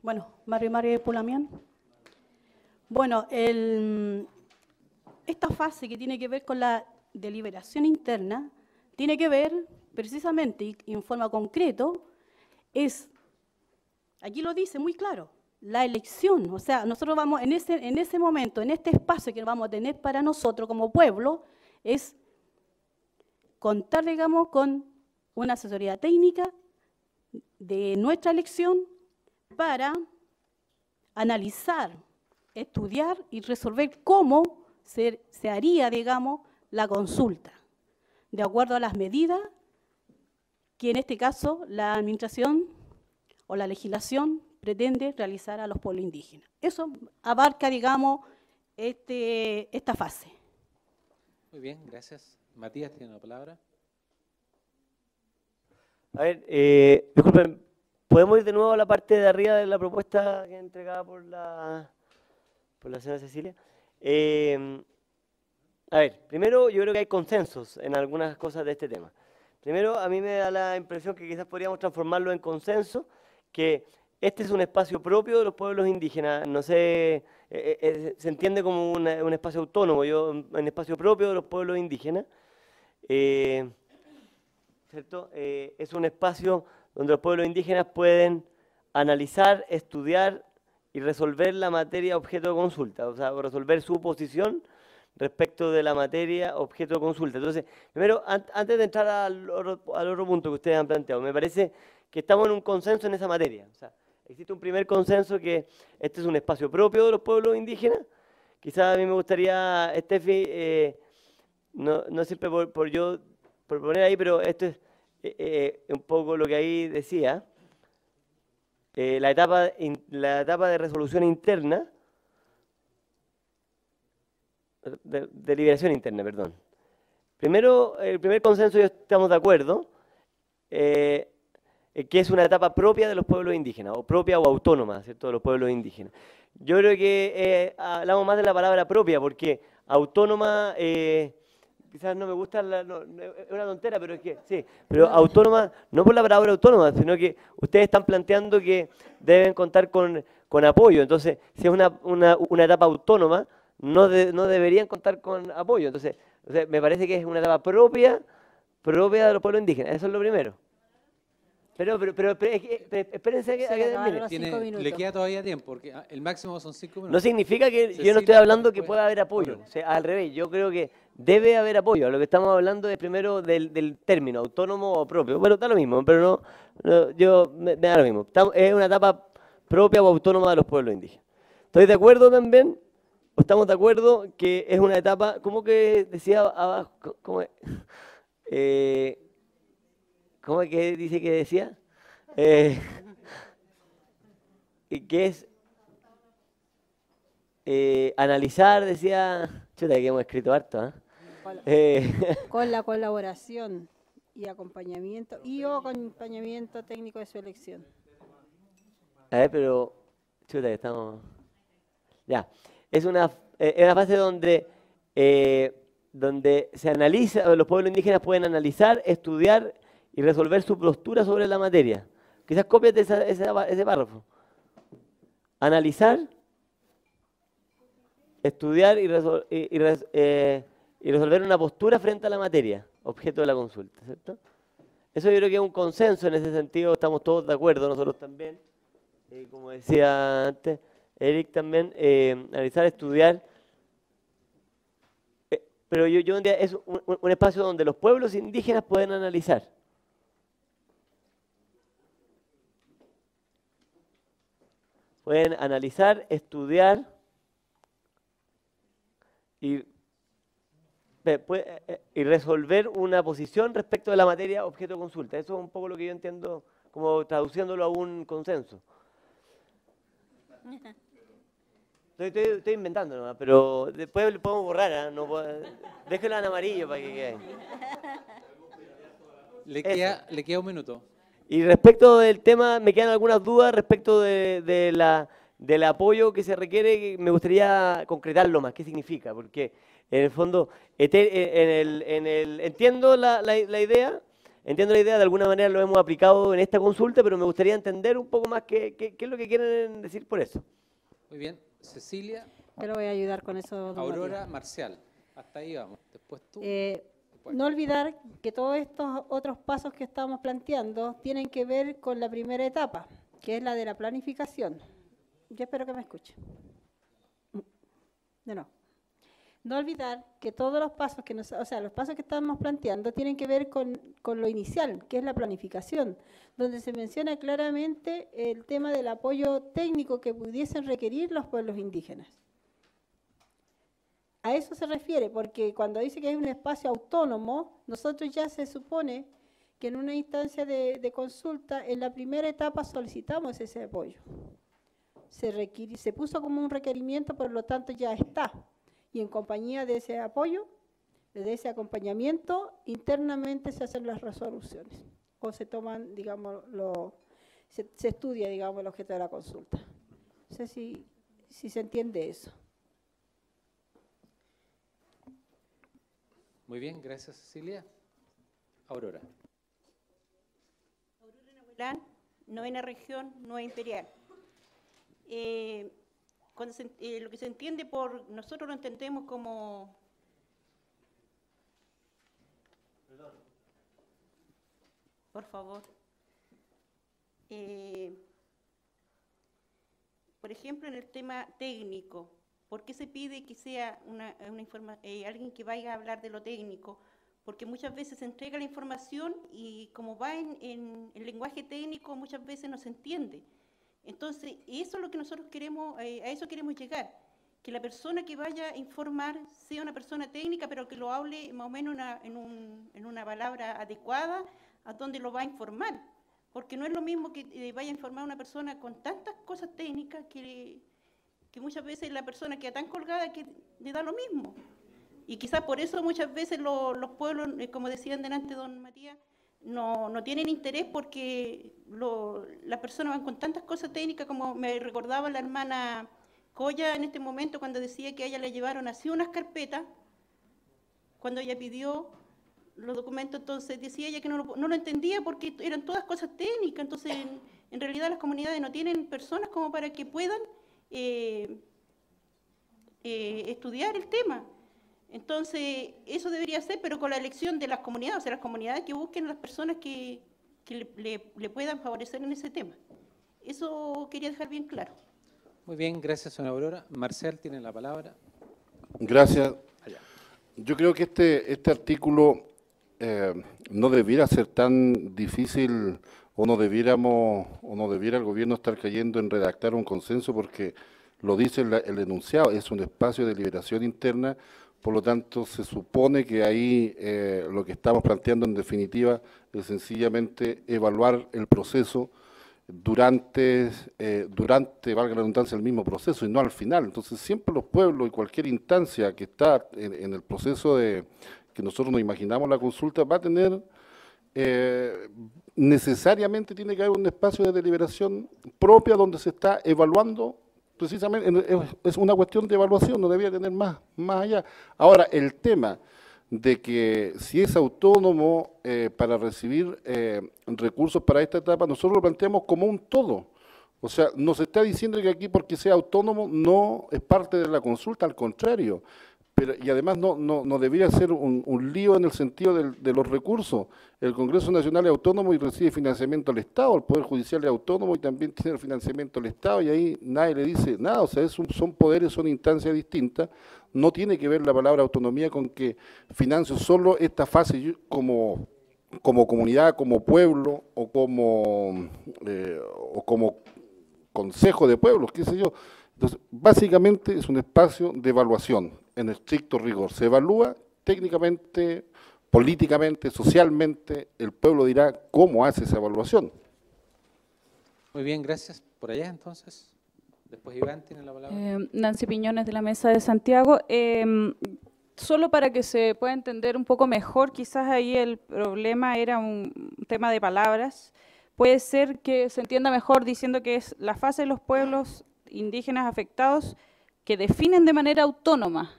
Bueno, Mario Pulamián. Bueno, esta fase que tiene que ver con la deliberación interna, tiene que ver precisamente y en forma concreto, aquí lo dice muy claro, la elección. O sea, nosotros vamos en ese momento, en este espacio que vamos a tener para nosotros como pueblo, es contar, digamos, con una asesoría técnica de nuestra elección para analizar, estudiar y resolver cómo se haría, digamos, la consulta, de acuerdo a las medidas que en este caso la administración o la legislación pretende realizar a los pueblos indígenas. Eso abarca, digamos, esta fase. Muy bien, gracias. Matías tiene la palabra. A ver, disculpen, ¿podemos ir de nuevo a la parte de arriba de la propuesta que es entregada por la señora Cecilia? A ver, primero yo creo que hay consensos en algunas cosas de este tema. Primero, a mí me da la impresión que quizás podríamos transformarlo en consenso, que este es un espacio propio de los pueblos indígenas, no sé, se entiende como un espacio autónomo, un espacio propio de los pueblos indígenas, ¿cierto? Es un espacio donde los pueblos indígenas pueden analizar, estudiar y resolver la materia objeto de consulta, o sea, resolver su posición respecto de la materia objeto de consulta. Entonces, primero, antes de entrar al otro punto que ustedes han planteado, me parece que estamos en un consenso en esa materia. O sea, existe un primer consenso que este es un espacio propio de los pueblos indígenas. Quizás a mí me gustaría, Steffi, no siempre por poner ahí, pero esto es un poco lo que ahí decía, la etapa de resolución interna, de liberación interna, perdón. Primero, el primer consenso, estamos de acuerdo, que es una etapa propia de los pueblos indígenas, o propia o autónoma, ¿cierto?, de los pueblos indígenas. Yo creo que hablamos más de la palabra propia, porque autónoma, quizás no me gusta, es una tontera, pero es que, sí, pero autónoma, no por la palabra autónoma, sino que ustedes están planteando que deben contar con apoyo. Entonces, si es una etapa autónoma, no deberían contar con apoyo. Entonces, me parece que es una etapa propia de los pueblos indígenas. Eso es lo primero. Pero espérense a que termine. Le queda todavía tiempo, porque el máximo son 5 minutos. No significa que yo no estoy hablando que pueda haber apoyo. O sea, al revés, yo creo que debe haber apoyo. Lo que estamos hablando es primero del término, autónomo o propio. Bueno, da lo mismo, pero me da lo mismo. Es una etapa propia o autónoma de los pueblos indígenas. ¿Estoy de acuerdo también? ¿O estamos de acuerdo que es una etapa, cómo que decía abajo, cómo es que dice que decía? Que es analizar, decía, chuta, que hemos escrito harto, con la colaboración y acompañamiento técnico de su elección. A ver, pero, chuta, que estamos... Ya, es una fase donde se analiza, los pueblos indígenas pueden analizar, estudiar y resolver su postura sobre la materia. Quizás cópiate ese párrafo. Analizar, estudiar y resolver una postura frente a la materia, objeto de la consulta, ¿cierto? Eso yo creo que es un consenso en ese sentido, estamos todos de acuerdo, nosotros también, como decía antes, Eric también, analizar, estudiar, pero yo diría es un espacio donde los pueblos indígenas pueden analizar. Pueden analizar, estudiar y resolver una posición respecto de la materia objeto de consulta. Eso es un poco lo que yo entiendo como traduciéndolo a un consenso. Estoy inventando nomás, pero después lo podemos borrar, ¿eh? Déjelo en amarillo para que quede. Le queda un minuto. Y respecto del tema, me quedan algunas dudas respecto del apoyo que se requiere, que me gustaría concretarlo más, qué significa, porque en el fondo entiendo la idea, entiendo la idea, de alguna manera lo hemos aplicado en esta consulta, pero me gustaría entender un poco más qué es lo que quieren decir por eso. Muy bien. Cecilia, Yo le voy a ayudar con eso, don Aurora, Matías. Marcial. Hasta ahí vamos. Después tú. Después. No olvidar que todos estos otros pasos que estamos planteando tienen que ver con la primera etapa, que es la de la planificación. Yo espero que me escuche. No olvidar que todos los pasos que los pasos que estamos planteando tienen que ver con lo inicial, que es la planificación, donde se menciona claramente el tema del apoyo técnico que pudiesen requerir los pueblos indígenas. A eso se refiere, porque cuando dice que hay un espacio autónomo, nosotros ya se supone que en una instancia de consulta, en la primera etapa solicitamos ese apoyo. Se puso como un requerimiento, por lo tanto ya está. Y en compañía de ese apoyo, de ese acompañamiento, internamente se hacen las resoluciones. O se toman, digamos, se estudia, digamos, el objeto de la consulta. No sé si se entiende eso. Muy bien, gracias Cecilia. Aurora. Aurora Nahuelán, 9ª región, 9 imperial. Lo que se entiende nosotros lo entendemos como... Perdón. Por favor. Por ejemplo, en el tema técnico, ¿por qué se pide que sea alguien que vaya a hablar de lo técnico? Porque muchas veces se entrega la información y como va en lenguaje técnico, muchas veces no se entiende. Entonces, eso es lo que nosotros queremos, a eso queremos llegar, que la persona que vaya a informar sea una persona técnica, pero que lo hable más o menos en una palabra adecuada a donde lo va a informar, porque no es lo mismo que vaya a informar a una persona con tantas cosas técnicas que muchas veces la persona queda tan colgada que le da lo mismo. Y quizás por eso muchas veces los pueblos, como decían delante don Matías, no tienen interés porque las personas van con tantas cosas técnicas, como me recordaba la hermana Coya en este momento cuando decía que a ella le llevaron así unas carpetas cuando ella pidió los documentos. Entonces decía ella que no lo entendía porque eran todas cosas técnicas. Entonces en realidad las comunidades no tienen personas como para que puedan estudiar el tema. Entonces, eso debería ser, pero con la elección de las comunidades, o sea, las comunidades que busquen a las personas que le puedan favorecer en ese tema. Eso quería dejar bien claro. Muy bien, gracias, señora Aurora. Marcial tiene la palabra. Gracias. Yo creo que este artículo no debiera ser tan difícil o no debiera el gobierno estar cayendo en redactar un consenso, porque lo dice el enunciado, es un espacio de liberación interna. Por lo tanto, se supone que ahí lo que estamos planteando en definitiva es sencillamente evaluar el proceso durante, valga la redundancia, el mismo proceso y no al final. Entonces, siempre los pueblos y cualquier instancia que está en el proceso que nosotros nos imaginamos la consulta va a tener, necesariamente tiene que haber un espacio de deliberación propia donde se está evaluando. Precisamente es una cuestión de evaluación, no debía tener más allá. Ahora, el tema de que si es autónomo para recibir recursos para esta etapa, nosotros lo planteamos como un todo. O sea, no se está diciendo que aquí porque sea autónomo no es parte de la consulta, al contrario. Y además no debería ser un lío en el sentido de los recursos. El Congreso Nacional es autónomo y recibe financiamiento del Estado, el Poder Judicial es autónomo y también tiene el financiamiento del Estado, y ahí nadie le dice nada. O sea, son poderes, son instancias distintas. No tiene que ver la palabra autonomía con que financio solo esta fase como comunidad, como pueblo o como consejo de pueblos, qué sé yo. Entonces, básicamente es un espacio de evaluación, en estricto rigor. Se evalúa técnicamente, políticamente, socialmente, el pueblo dirá cómo hace esa evaluación. Muy bien, gracias. Por allá entonces. Después Iván tiene la palabra. Nancy Piñones de la Mesa de Santiago. Solo para que se pueda entender un poco mejor, quizás ahí el problema era un tema de palabras. Puede ser que se entienda mejor diciendo que es la fase de los pueblos indígenas afectados que definen de manera autónoma.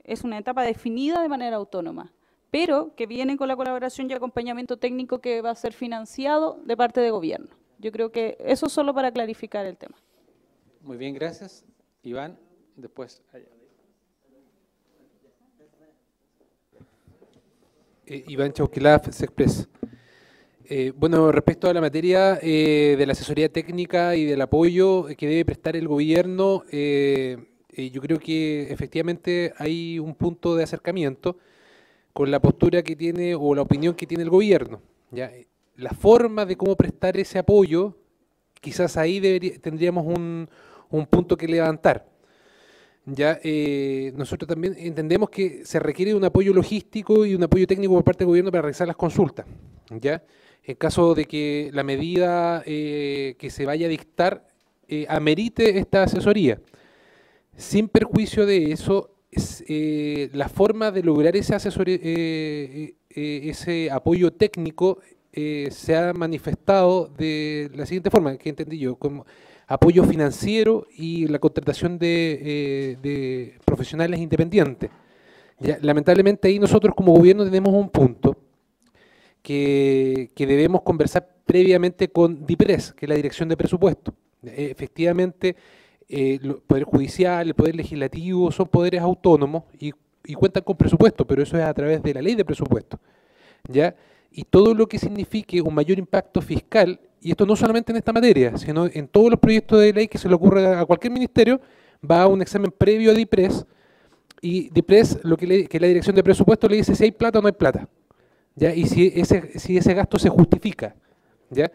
Es una etapa definida de manera autónoma, pero que vienen con la colaboración y acompañamiento técnico que va a ser financiado de parte de gobierno. Yo creo que eso solo para clarificar el tema. Muy bien, gracias. Iván, después. Iván Chauquilá, Sexpress. Bueno, respecto a la materia de la asesoría técnica y del apoyo que debe prestar el gobierno, yo creo que efectivamente hay un punto de acercamiento con la postura que tiene o la opinión que tiene el gobierno. ¿Ya? La forma de cómo prestar ese apoyo, quizás ahí tendríamos un punto que levantar. Ya nosotros también entendemos que se requiere un apoyo logístico y un apoyo técnico por parte del gobierno para realizar las consultas. ¿Ya? En caso de que la medida que se vaya a dictar amerite esta asesoría. Sin perjuicio de eso, la forma de lograr ese apoyo técnico se ha manifestado de la siguiente forma, que entendí yo, como apoyo financiero y la contratación de profesionales independientes. Ya, lamentablemente ahí nosotros como gobierno tenemos un punto que debemos conversar previamente con DIPRES, que es la Dirección de Presupuesto. Efectivamente, el Poder Judicial, el Poder Legislativo son poderes autónomos y cuentan con presupuesto, pero eso es a través de la ley de presupuesto. ¿Ya? Y todo lo que signifique un mayor impacto fiscal, y esto no solamente en esta materia, sino en todos los proyectos de ley que se le ocurra a cualquier ministerio, va a un examen previo a DIPRES, y DIPRES, que la Dirección de Presupuesto le dice si hay plata o no hay plata, ¿ya? Y si ese gasto se justifica, ¿ya?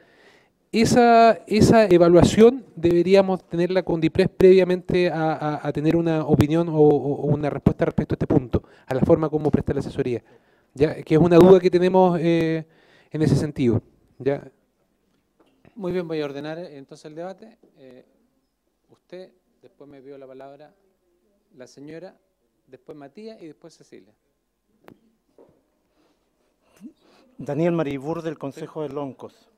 Esa evaluación deberíamos tenerla con DIPRES previamente a tener una opinión o una respuesta respecto a este punto, a la forma como presta la asesoría, ¿ya? Que es una duda que tenemos en ese sentido, ¿ya? Muy bien, voy a ordenar entonces el debate. Usted, después me pidió la palabra la señora, después Matías y después Cecilia. Daniel Maribur, del Consejo de Loncos.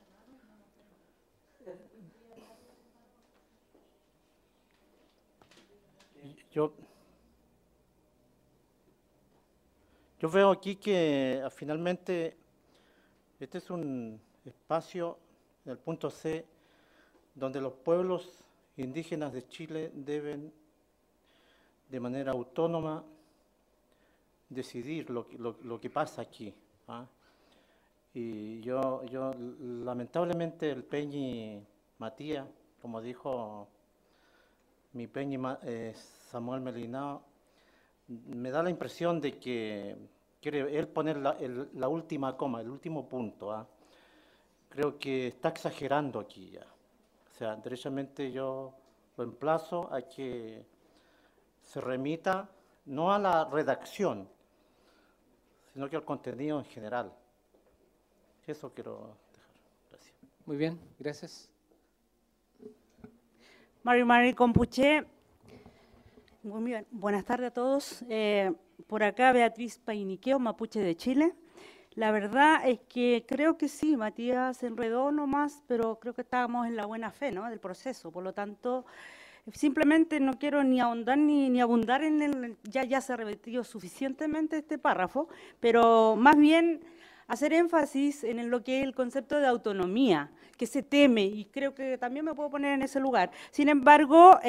Yo veo aquí que finalmente este es un espacio, en el punto C, donde los pueblos indígenas de Chile deben de manera autónoma decidir lo que pasa aquí. ¿Ah? Y yo lamentablemente el Peñi Matías, como dijo mi Peñi Samuel Melinao, me da la impresión de que quiere él poner la última coma, el último punto. ¿Ah? Creo que está exagerando aquí ya. O sea, derechamente yo lo emplazo a que se remita no a la redacción, sino que al contenido en general. Eso quiero dejar. Gracias. Muy bien, gracias. Mari Compuche. Muy bien. Buenas tardes a todos. Por acá Beatriz Painiqueo, Mapuche de Chile. La verdad es que creo que sí, Matías se enredó nomás, pero creo que estábamos en la buena fe, ¿no?, del proceso. Por lo tanto, simplemente no quiero ni ahondar ni abundar en el, ya se ha repetido suficientemente este párrafo, pero más bien hacer énfasis en lo que es el concepto de autonomía, que se teme, y creo que también me puedo poner en ese lugar. Sin embargo,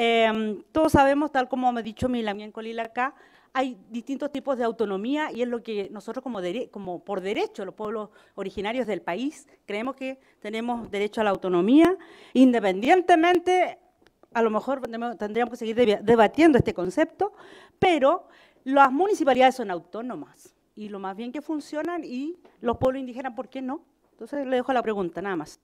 todos sabemos, tal como me ha dicho Milamien Colila acá, hay distintos tipos de autonomía y es lo que nosotros como por derecho, los pueblos originarios del país, creemos que tenemos derecho a la autonomía, independientemente, a lo mejor tendríamos que seguir debatiendo este concepto, pero las municipalidades son autónomas y lo más bien que funcionan, y los pueblos indígenas, ¿por qué no? Entonces le dejo la pregunta, nada más.